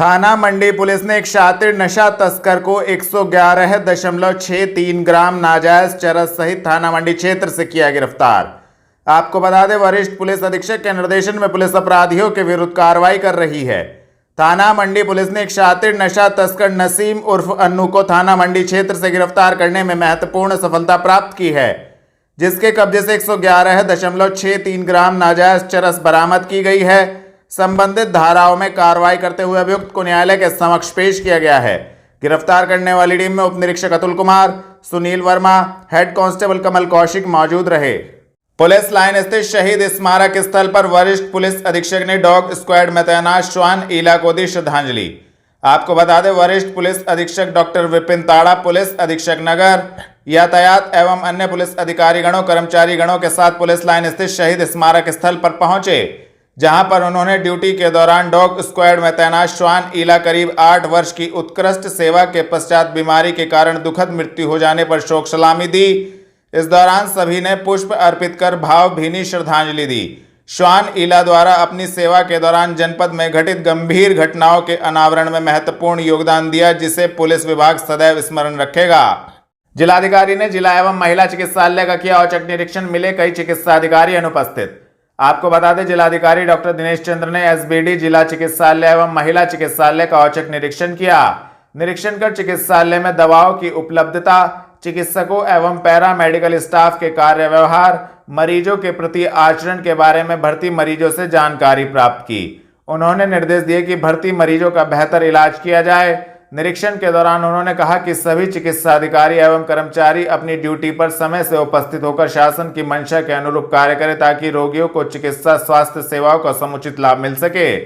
थाना मंडी पुलिस ने एक शातिर नशा तस्कर को 111.63 ग्राम नाजायज चरस सहित थाना मंडी क्षेत्र से किया गिरफ्तार। आपको बता दें, वरिष्ठ पुलिस अधीक्षक के निर्देशन में पुलिस अपराधियों के विरुद्ध कार्रवाई कर रही है। थाना मंडी पुलिस ने एक शातिर नशा तस्कर नसीम उर्फ अन्नू को थाना मंडी क्षेत्र से गिरफ्तार करने में महत्वपूर्ण सफलता प्राप्त की है, जिसके कब्जे से 111.63 ग्राम नाजायज चरस बरामद की गई है। संबंधित धाराओं में कार्रवाई करते हुए अभियुक्त को न्यायालय के समक्ष पेश किया गया है। गिरफ्तार करने वाली टीम में उप निरीक्षक अतुल कुमार, सुनील वर्मा, हेड कांस्टेबल कमल कौशिक मौजूद रहे। पुलिस लाइन स्थित शहीद स्मारक स्थल पर वरिष्ठ पुलिस अधीक्षक ने डॉग स्क्वाड में तैनात श्वान ईला को दी श्रद्धांजलि। आपको बता दें, वरिष्ठ पुलिस अधीक्षक डॉक्टर विपिन ताड़ा पुलिस अधीक्षक नगर, यातायात एवं अन्य पुलिस अधिकारी गणों कर्मचारी गणों के साथ पुलिस लाइन स्थित शहीद स्मारक स्थल पर पहुंचे, जहां पर उन्होंने ड्यूटी के दौरान डॉग स्क्वाड में तैनात श्वान ईला करीब 8 वर्ष की उत्कृष्ट सेवा के पश्चात बीमारी के कारण दुखद मृत्यु हो जाने पर शोक सलामी दी। इस दौरान सभी ने पुष्प अर्पित कर भावभीनी श्रद्धांजलि दी। श्वान ईला द्वारा अपनी सेवा के दौरान जनपद में घटित गंभीर घटनाओं के अनावरण में महत्वपूर्ण योगदान दिया, जिसे पुलिस विभाग सदैव स्मरण रखेगा। जिलाधिकारी ने जिला एवं महिला चिकित्सालय का किया औचक निरीक्षण, मिले कई चिकित्सा अधिकारी अनुपस्थित। आपको बता दें, जिलाधिकारी डॉक्टर दिनेश चंद्र ने एसबीडी जिला चिकित्सालय एवं महिला चिकित्सालय का औचक निरीक्षण किया। निरीक्षण कर चिकित्सालय में दवाओं की उपलब्धता, चिकित्सकों एवं पैरा मेडिकल स्टाफ के कार्य व्यवहार, मरीजों के प्रति आचरण के बारे में भर्ती मरीजों से जानकारी प्राप्त की। उन्होंने निर्देश दिए कि भर्ती मरीजों का बेहतर इलाज किया जाए। निरीक्षण के दौरान उन्होंने कहा कि सभी चिकित्सा अधिकारी एवं कर्मचारी अपनी ड्यूटी पर समय से उपस्थित होकर शासन की मंशा के अनुरूप कार्य करें, ताकि रोगियों को चिकित्सा स्वास्थ्य सेवाओं का समुचित लाभ मिल सके।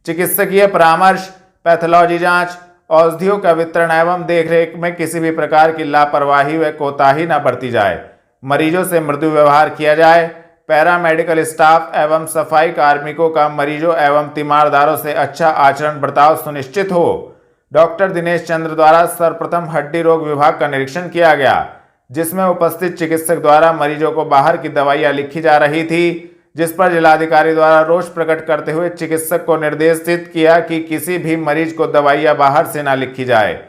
चिकित्सकीय परामर्श, पैथोलॉजी जांच, औषधियों का वितरण एवं देखरेख में किसी भी प्रकार की लापरवाही व कोताही न बरती जाए। मरीजों से मृदु व्यवहार किया जाए। पैरा मेडिकल स्टाफ एवं सफाई कार्मिकों का मरीजों एवं तीमारदारों से अच्छा आचरण बर्ताव सुनिश्चित हो। डॉक्टर दिनेश चंद्र द्वारा सर्वप्रथम हड्डी रोग विभाग का निरीक्षण किया गया, जिसमें उपस्थित चिकित्सक द्वारा मरीजों को बाहर की दवाइयां लिखी जा रही थी, जिस पर जिलाधिकारी द्वारा रोष प्रकट करते हुए चिकित्सक को निर्देशित किया कि किसी भी मरीज को दवाइयां बाहर से न लिखी जाए,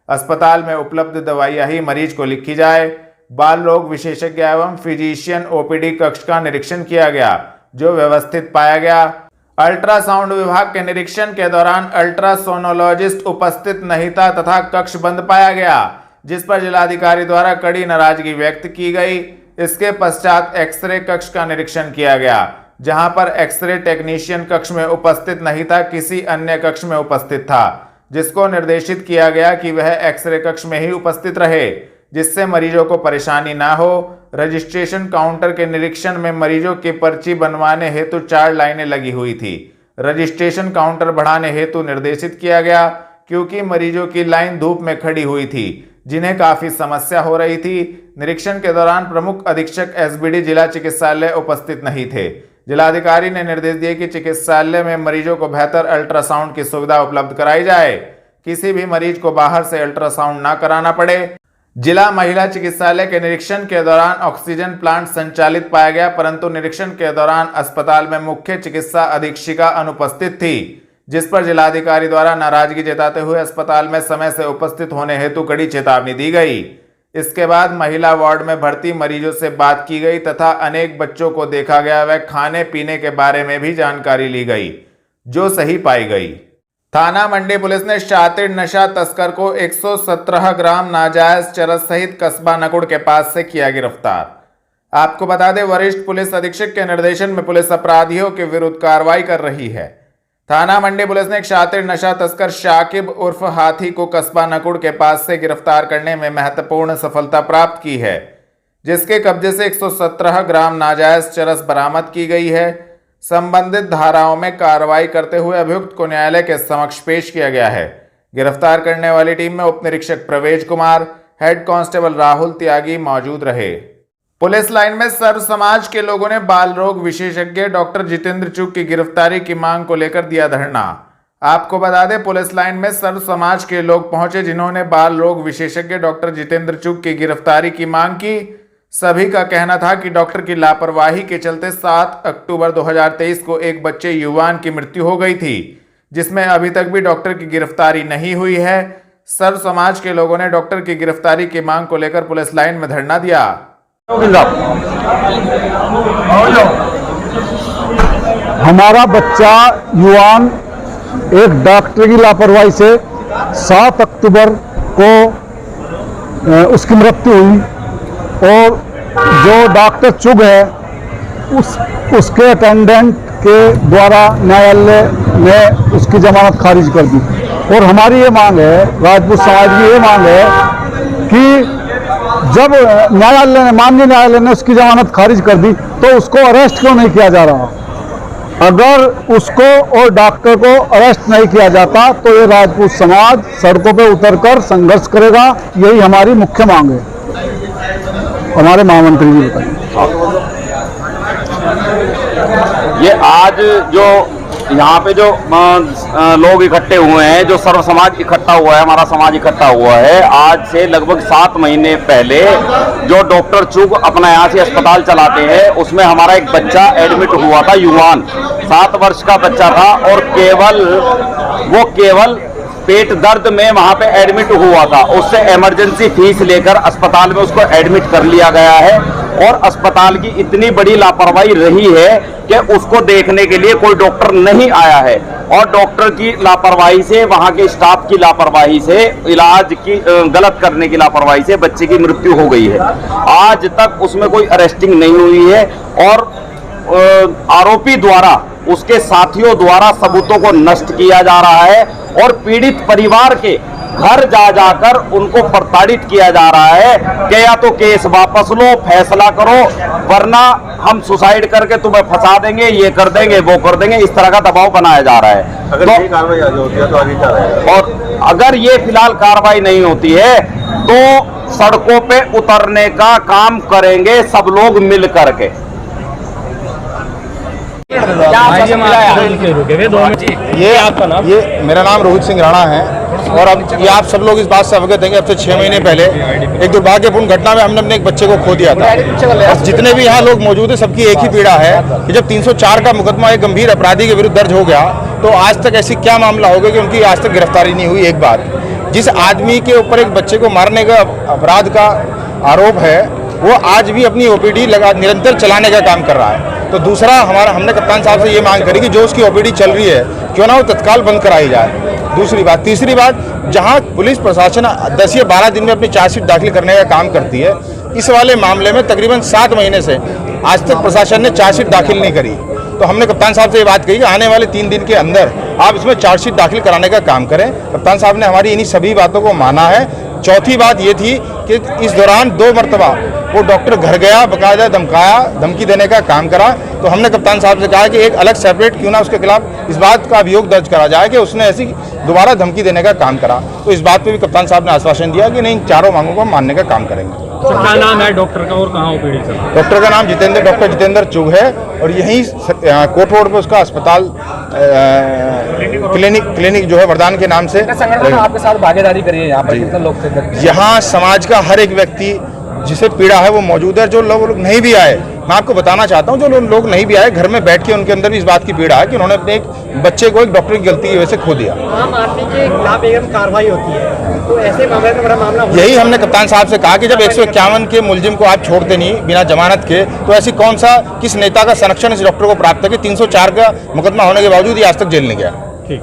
अस्पताल में उपलब्ध दवाइयां ही मरीज को लिखी जाए। बाल रोग विशेषज्ञ एवं फिजिशियन ओपीडी कक्ष का निरीक्षण किया गया, जो व्यवस्थित पाया गया। अल्ट्रासाउंड विभाग के निरीक्षण के दौरान अल्ट्रासोनोलॉजिस्ट उपस्थित नहीं था तथा कक्ष बंद पाया गया, जिस पर जिलाधिकारी द्वारा कड़ी नाराजगी व्यक्त की गई। इसके पश्चात एक्सरे कक्ष का निरीक्षण किया गया, जहां पर एक्सरे टेक्नीशियन कक्ष में उपस्थित नहीं था, किसी अन्य कक्ष में उपस्थित था, जिसको निर्देशित किया गया कि वह एक्सरे कक्ष में ही उपस्थित रहे, जिससे मरीजों को परेशानी ना हो। रजिस्ट्रेशन काउंटर के निरीक्षण में मरीजों की पर्ची बनवाने हेतु 4 लाइनें लगी हुई थी। रजिस्ट्रेशन काउंटर बढ़ाने हेतु निर्देशित किया गया, क्योंकि मरीजों की लाइन धूप में खड़ी हुई थी, जिन्हें काफी समस्या हो रही थी। निरीक्षण के दौरान प्रमुख अधीक्षक एसबीडी जिला चिकित्सालय उपस्थित नहीं थे। जिलाधिकारी ने निर्देश दिए कि चिकित्सालय में मरीजों को बेहतर अल्ट्रासाउंड की सुविधा उपलब्ध कराई जाए, किसी भी मरीज को बाहर से अल्ट्रासाउंड न कराना पड़े। जिला महिला चिकित्सालय के निरीक्षण के दौरान ऑक्सीजन प्लांट संचालित पाया गया, परंतु निरीक्षण के दौरान अस्पताल में मुख्य चिकित्सा अधीक्षिका अनुपस्थित थी, जिस पर जिलाधिकारी द्वारा नाराजगी जताते हुए अस्पताल में समय से उपस्थित होने हेतु कड़ी चेतावनी दी गई। इसके बाद महिला वार्ड में भर्ती मरीजों से बात की गई तथा अनेक बच्चों को देखा गया व खाने पीने के बारे में भी जानकारी ली गई, जो सही पाई गई। थाना मंडी पुलिस ने शातिर नशा तस्कर को 117 ग्राम नाजायज चरस सहित कस्बा नकुड़ के पास से किया गिरफ्तार। आपको बता दें, वरिष्ठ पुलिस अधीक्षक के निर्देशन में पुलिस अपराधियों के विरुद्ध कार्रवाई कर रही है। थाना मंडी पुलिस ने एक शातिर नशा तस्कर शाकिब उर्फ हाथी को कस्बा नकुड़ के पास से गिरफ्तार करने में महत्वपूर्ण सफलता प्राप्त की है, जिसके कब्जे से 117 ग्राम नाजायज चरस बरामद की गई है। संबंधित धाराओं में कार्रवाई करते हुए अभियुक्त को न्यायालय के समक्ष पेश किया गया है। गिरफ्तार करने वाली टीम में उप निरीक्षक प्रवेश कुमार, हेड कांस्टेबल राहुल त्यागी मौजूद रहे। पुलिस लाइन में सर्व समाज के लोगों ने बाल रोग विशेषज्ञ डॉक्टर जितेंद्र चुग की गिरफ्तारी की मांग को लेकर दिया धरना। आपको बता दें, पुलिस लाइन में सर्व समाज के लोग पहुंचे, जिन्होंने बाल रोग विशेषज्ञ डॉक्टर जितेंद्र चुग की गिरफ्तारी की मांग की। सभी का कहना था कि डॉक्टर की लापरवाही के चलते 7 अक्टूबर 2023 को एक बच्चे युवान की मृत्यु हो गई थी, जिसमें अभी तक भी डॉक्टर की गिरफ्तारी नहीं हुई है। सर्व समाज के लोगों ने डॉक्टर की गिरफ्तारी की मांग को लेकर पुलिस लाइन में धरना दिया। हमारा बच्चा युवान एक डॉक्टर की लापरवाही से 7 अक्टूबर को उसकी मृत्यु हुई और जो डॉक्टर चुग है उसके अटेंडेंट के द्वारा न्यायालय ने उसकी जमानत खारिज कर दी। और हमारी ये मांग है, राजपूत समाज की ये मांग है कि जब माननीय न्यायालय ने उसकी जमानत खारिज कर दी तो उसको अरेस्ट क्यों नहीं किया जा रहा। अगर उसको और डॉक्टर को अरेस्ट नहीं किया जाता तो ये राजपूत समाज सड़कों पे उतरकर संघर्ष करेगा। यही हमारी मुख्य मांग है। हमारे महामंत्री जी बताइए। ये आज जो यहाँ पे जो लोग इकट्ठे हुए हैं, जो सर्व समाज इकट्ठा हुआ है, हमारा समाज इकट्ठा हुआ है, आज से लगभग 7 महीने पहले जो डॉक्टर चुग अपना यहाँ से अस्पताल चलाते हैं उसमें हमारा एक बच्चा एडमिट हुआ था, युवान 7 वर्ष का बच्चा था और केवल पेट दर्द में वहां पे एडमिट हुआ था। उससे इमरजेंसी फीस लेकर अस्पताल में उसको एडमिट कर लिया गया है और अस्पताल की इतनी बड़ी लापरवाही रही है कि उसको देखने के लिए कोई डॉक्टर नहीं आया है और डॉक्टर की लापरवाही से, वहां के स्टाफ की लापरवाही से, इलाज की गलत करने की लापरवाही से बच्चे की मृत्यु हो गई है। आज तक उसमें कोई अरेस्टिंग नहीं हुई है और आरोपी द्वारा, उसके साथियों द्वारा सबूतों को नष्ट किया जा रहा है और पीड़ित परिवार के घर जा जाकर उनको प्रताड़ित किया जा रहा है कि या तो केस वापस लो, फैसला करो, वरना हम सुसाइड करके तुम्हें फंसा देंगे, ये कर देंगे, वो कर देंगे, इस तरह का दबाव बनाया जा रहा है। अगर ये कार्रवाई आगे होती है तो आगे क्या रहेगा? और अगर ये फिलहाल कार्रवाई नहीं होती है तो सड़कों पे उतरने का काम करेंगे सब लोग मिल करके। ये मेरा नाम रोहित सिंह राणा है और अब ये आप सब लोग इस बात से अवगत हैं कि अब से 6 महीने पहले एक दुर्भाग्यपूर्ण घटना में हमने अपने एक बच्चे को खो दिया था और जितने भी यहाँ लोग मौजूद हैं सबकी एक ही पीड़ा है कि जब 304 का मुकदमा एक गंभीर अपराधी के विरुद्ध दर्ज हो गया तो आज तक ऐसी क्या मामला हो गया कि उनकी आज तक गिरफ्तारी नहीं हुई। एक बात, जिस आदमी के ऊपर एक बच्चे को मारने का अपराध का आरोप है वो आज भी अपनी ओपीडी निरंतर चलाने का काम कर रहा है। तो दूसरा, हमने कप्तान साहब से ये मांग करी कि जो उसकी ओपीडी चल रही है क्यों ना वो तत्काल बंद कराई जाए। दूसरी बात, तीसरी बात, जहां पुलिस प्रशासन 10 या 12 दिन में अपनी चार्जशीट दाखिल करने का काम करती है, इस वाले मामले में तकरीबन 7 महीने से आज तक प्रशासन ने चार्जशीट दाखिल नहीं करी। तो हमने कप्तान साहब से ये बात कही कि आने वाले 3 दिन के अंदर आप इसमें चार्जशीट दाखिल कराने का काम करें। कप्तान साहब ने हमारी इन्हीं सभी बातों को माना है। चौथी बात ये थी कि इस दौरान 2 मरतबा वो डॉक्टर घर गया, बाकायदा धमकी देने का काम करा। तो हमने कप्तान साहब से कहा कि एक अलग सेपरेट क्यों ना उसके खिलाफ इस बात का अभियोग दर्ज करा जाए कि उसने ऐसी दोबारा धमकी देने का काम करा। तो इस बात पे भी कप्तान साहब ने आश्वासन दिया कि नहीं, चारों मांगों को मानने का काम करेंगे। तो क्या नाम है डॉक्टर का और कहाँ ओपीडी चल रहा है? डॉक्टर का नाम डॉक्टर जितेंद्र चुग है और यहीं कोट रोड पे उसका अस्पताल क्लिनिक जो है वरदान के नाम से। संगठन आपके साथ भागीदारी करिए, यहाँ पर कितने लोग थे? यहाँ समाज का हर एक व्यक्ति जिसे पीड़ा है वो मौजूद है। जो लोग नहीं भी आए, मैं आपको बताना चाहता हूँ, जो लोग नहीं भी आए, घर में बैठ के उनके अंदर भी इस बात की पीड़ा है कि उन्होंने अपने एक बच्चे को एक डॉक्टर की गलती की वजह से खो दिया। आम आदमी के खिलाफ एकदम कार्रवाई होती है तो ऐसे मामले में बड़ा मामला यही हमने कप्तान साहब से कहा कि जब 151 के मुलजिम को आप छोड़ते नहीं बिना जमानत के, तो ऐसी कौन सा किस नेता का संरक्षण इस डॉक्टर को प्राप्त है कि 304 का मुकदमा होने के बावजूद ये आज तक जेल नहीं गया। ठीक।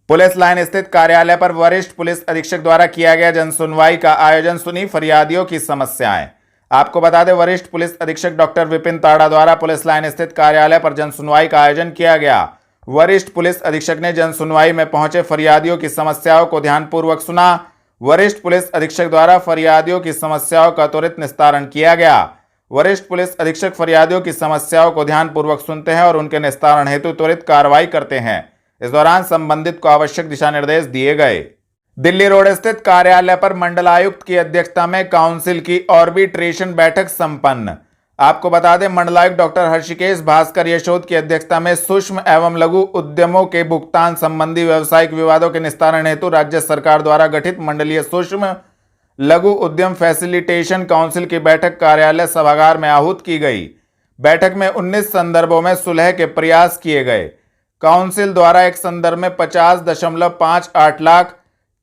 पुलिस लाइन स्थित कार्यालय पर वरिष्ठ पुलिस अधीक्षक द्वारा किया गया जनसुनवाई का आयोजन, सुनी फरियादियों की समस्याएं। आपको बता दें, वरिष्ठ पुलिस अधीक्षक डॉक्टर विपिन ताड़ा द्वारा पुलिस लाइन स्थित कार्यालय पर जनसुनवाई का आयोजन किया गया। वरिष्ठ पुलिस अधीक्षक ने जनसुनवाई में पहुंचे फरियादियों की समस्याओं को ध्यानपूर्वक सुना। वरिष्ठ पुलिस अधीक्षक द्वारा फरियादियों की समस्याओं का त्वरित निस्तारण किया गया। वरिष्ठ पुलिस अधीक्षक फरियादियों की समस्याओं को ध्यानपूर्वक सुनते हैं और उनके निस्तारण हेतु त्वरित कार्रवाई करते हैं। इस दौरान संबंधित को आवश्यक दिशा निर्देश दिए गए। दिल्ली रोड स्थित कार्यालय पर मंडलायुक्त की अध्यक्षता में काउंसिल की आर्बिट्रेशन बैठक संपन्न। आपको बता दें, मंडलायुक्त डॉक्टर हर्षिकेश भास्कर यशोद की अध्यक्षता में सूक्ष्म एवं लघु उद्यमों के भुगतान संबंधी व्यावसायिक विवादों के निस्तारण हेतु राज्य सरकार द्वारा गठित मंडलीय सूक्ष्म लघु उद्यम फैसिलिटेशन काउंसिल की बैठक कार्यालय सभागार में आहूत की गई। बैठक में 19 संदर्भों में सुलह के प्रयास किए गए। काउंसिल द्वारा एक संदर्भ में 50.58 लाख,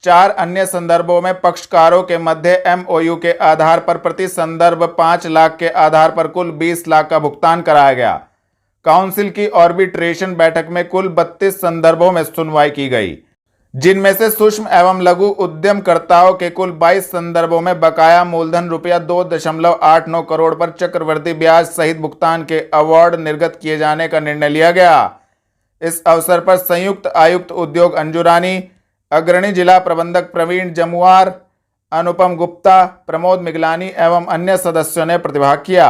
4 अन्य संदर्भों में पक्षकारों के मध्य MOU के आधार पर प्रति संदर्भ 5 लाख के आधार पर कुल 20 लाख का भुगतान कराया गया। काउंसिल की ऑर्बिट्रेशन बैठक में कुल 32 संदर्भों में सुनवाई की गई, जिनमें से सूक्ष्म एवं लघु उद्यमकर्ताओं के कुल 22 संदर्भों में बकाया मूलधन रुपया 2.89 करोड़ पर चक्रवृद्धि ब्याज सहित भुगतान के अवार्ड निर्गत किए जाने का निर्णय लिया गया। इस अवसर पर संयुक्त आयुक्त उद्योग अंजू रानी, अग्रणी जिला प्रबंधक प्रवीण जमुआर, अनुपम गुप्ता, प्रमोद मिगलानी एवं अन्य सदस्यों ने प्रतिभाग किया।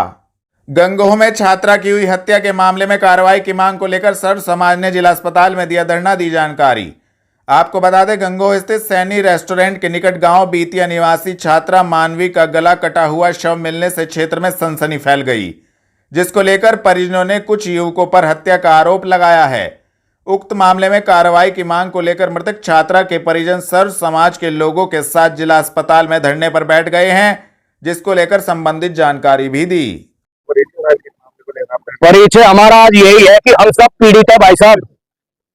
गंगोह में छात्रा की हुई हत्या के मामले में कार्रवाई की मांग को लेकर सर्व समाज ने जिला अस्पताल में दिया धरना, दी जानकारी। आपको बता दें, गंगोह स्थित सैनी रेस्टोरेंट के निकट गांव बीतिया निवासी छात्रा मानवी का गला कटा हुआ शव मिलने से क्षेत्र में सनसनी फैल गई, जिसको लेकर परिजनों ने कुछ युवकों पर हत्या का आरोप लगाया है। उक्त मामले में कार्रवाई की मांग को लेकर मृतक छात्रा के परिजन सर्व समाज के लोगों के साथ जिला अस्पताल में धरने पर बैठ गए हैं, जिसको लेकर संबंधित जानकारी भी दी। परिचय हमारा आज यही है कि हम सब पीड़ित है भाई साहब,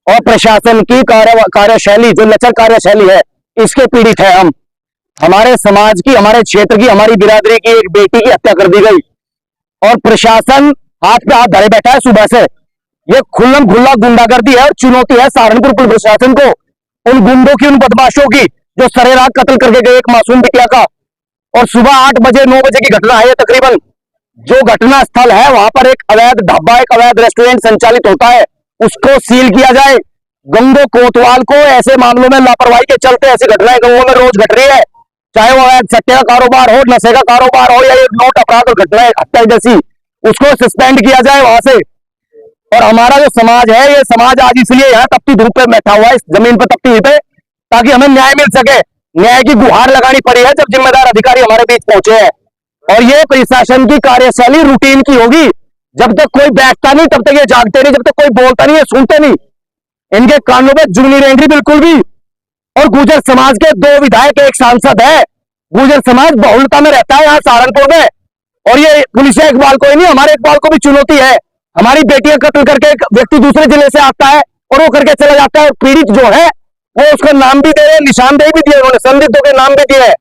और प्रशासन की कार्यशैली जो लचर कार्यशैली है इसके पीड़ित है हम। हमारे समाज की, हमारे क्षेत्र की, हमारी बिरादरी की एक बेटी की हत्या कर दी गई और प्रशासन हाथ पे हाथ धरे बैठा है सुबह से। ये खुल्लम खुल्ला गुंडागर्दी है और चुनौती है सहारनपुर पुलिस प्रशासन को, उन गुंडों की, उन बदमाशों की जो सरेराह कत्ल करके गए एक मासूम बिटिया का। और सुबह 8 बजे 9 बजे की घटना है ये तकरीबन। जो घटना स्थल है वहां पर एक अवैध ढाबा, एक अवैध रेस्टोरेंट संचालित होता है, उसको सील किया जाए। गंगो कोतवाल को ऐसे मामलों में लापरवाही के चलते ऐसी घटनाएं गंगो में रोज घट रही है, चाहे वो अवैध सट्टे का कारोबार हो, नशे का कारोबार हो या ये नोट अपराध और घटनाएं हत्या जैसी, उसको सस्पेंड किया जाए वहां से। और हमारा जो समाज है, ये समाज आज इसलिए यहाँ तपती धूप पे बैठा हुआ है, इस जमीन पर तपती धूप पे, ताकि हमें न्याय मिल सके। न्याय की गुहार लगानी पड़ी है जब जिम्मेदार अधिकारी हमारे बीच पहुंचे हैं। और ये प्रशासन की कार्यशैली रूटीन की होगी। जब तक कोई बैठता नहीं तब तक ये जागते नहीं, जब तक कोई बोलता नहीं ये सुनते नहीं। इनके कानों में जूं नहीं रहेंगी बिल्कुल भी। और गुर्जर समाज के 2 विधायक, 1 सांसद है। गुर्जर समाज बहुलता में रहता है यहाँ सहारनपुर में। और ये पुलिस इकबाल को ही नहीं, हमारे इकबाल को भी चुनौती है। हमारी बेटियां कत्ल करके एक व्यक्ति दूसरे जिले से आता है और वो करके चला जाता है, और पीड़ित जो है वो उसका नाम भी दे रहे, निशानदेही भी दिए उन्होंने, संदिग्धों के नाम भी दिए।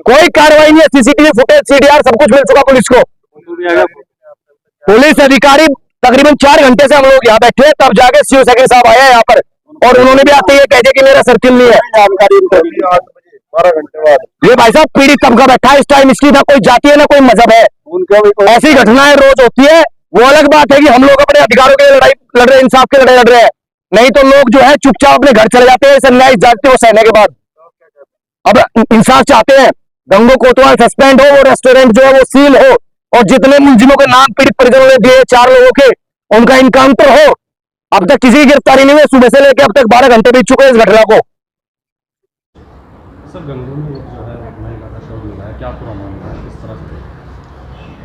कोई कार्रवाई नहीं है, सीसीटीवी फुटेज, CDR सब कुछ मिल चुका पुलिस को। पुलिस अधिकारी तकरीबन 4 घंटे से हम लोग यहाँ बैठे, तब जाके सीओ सेक्रेटरी साहब आए हैं यहाँ पर, और उन्होंने भी आते ही कह दिया कि मेरा सर्किल नहीं है। जानकारी 12 घंटे बाद ये भाई साहब पीड़ित तबका बैठा है इस टाइम, इसकी ना कोई जाति है ना कोई मजहब है। ऐसी घटनाएं रोज होती है। वो अलग बात है कि हम लोग अपने अधिकारों के लिए लड़ाई लड़ रहे हैं, इंसाफ के लड़ाई लड़ रहे हैं, नहीं तो लोग जो है चुपचाप अपने घर चले जाते हैं न्याय जागते हो सहने के बाद। अब इंसाफ चाहते हैं, गंगो कोतवाल सस्पेंड हो, वो रेस्टोरेंट जो है वो सील हो, और जितने मुलजिमों के नाम पीड़ित परिजनों ने दिए 4 लोगों के, उनका इनकाउंटर हो। अब तक किसी की गिरफ्तारी नहीं हुई, सुबह से लेकर अब तक 12 घंटे बीत चुके इस घटना को। सर, गंगो में जो है महिला का शव मिला है, क्या पूरा मामला है, किस तरह से?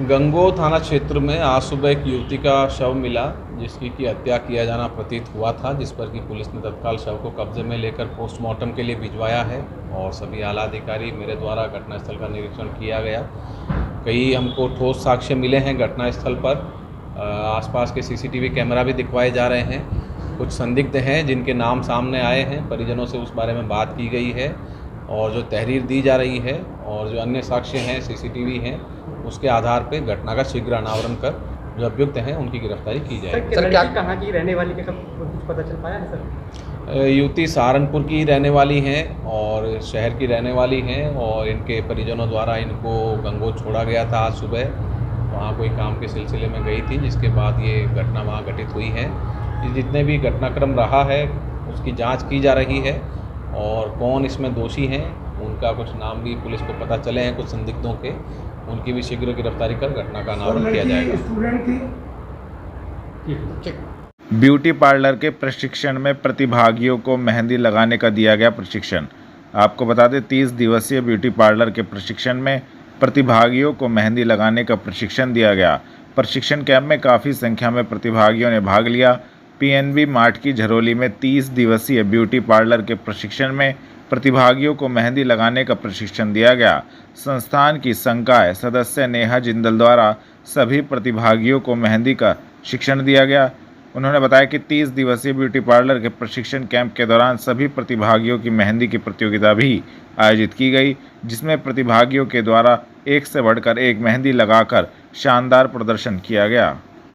गंगो थाना क्षेत्र में आज सुबह एक युवती का शव मिला, जिसकी की हत्या किया जाना प्रतीत हुआ था, जिस पर कि पुलिस ने तत्काल शव को कब्जे में लेकर पोस्टमार्टम के लिए भिजवाया है। और सभी आला अधिकारी मेरे द्वारा घटनास्थल का निरीक्षण किया गया। कई हमको ठोस साक्ष्य मिले हैं घटनास्थल पर। आसपास के CCTV कैमरा भी दिखवाए जा रहे हैं। कुछ संदिग्ध हैं जिनके नाम सामने आए हैं, परिजनों से उस बारे में बात की गई है, और जो तहरीर दी जा रही है और जो अन्य साक्ष्य हैं, CCTV हैं, उसके आधार पे घटना का शीघ्र अनावरण कर जो अभियुक्त हैं उनकी गिरफ्तारी की जाएगी। सर, क्या कहाँ की रहने वाली के कुछ पता चल पाया है सर? युवती सहारनपुर की रहने वाली हैं और शहर की रहने वाली हैं, और इनके परिजनों द्वारा इनको गंगो छोड़ा गया था आज सुबह। वहाँ कोई काम के सिलसिले में गई थी, जिसके बाद ये घटना वहाँ घटित हुई है। जितने भी घटनाक्रम रहा है उसकी जाँच की जा रही है, और कौन इसमें दोषी हैं उनका कुछ नाम भी पुलिस को पता चले हैं, कुछ संदिग्धों के, उनकी भी शीघ्र गिरफ्तारी कर घटना का अनावरण किया जाएगा। ब्यूटी पार्लर के प्रशिक्षण में प्रतिभागियों को मेहंदी लगाने का दिया गया प्रशिक्षण। आपको बता दें, 30 दिवसीय ब्यूटी पार्लर के प्रशिक्षण में प्रतिभागियों को मेहंदी लगाने का प्रशिक्षण दिया गया। प्रशिक्षण कैंप में काफ़ी संख्या में प्रतिभागियों ने भाग लिया। PNB मार्ट की झरोली में 30 दिवसीय ब्यूटी पार्लर के प्रशिक्षण में प्रतिभागियों को मेहंदी लगाने का प्रशिक्षण दिया गया। संस्थान की संकाय सदस्य नेहा जिंदल द्वारा सभी प्रतिभागियों को मेहंदी का शिक्षण दिया गया। उन्होंने बताया कि 30 दिवसीय ब्यूटी पार्लर के प्रशिक्षण कैंप के दौरान सभी प्रतिभागियों की मेहंदी की प्रतियोगिता भी आयोजित की गई, जिसमें प्रतिभागियों के द्वारा एक से बढ़कर एक मेहंदी लगाकर शानदार प्रदर्शन किया गया।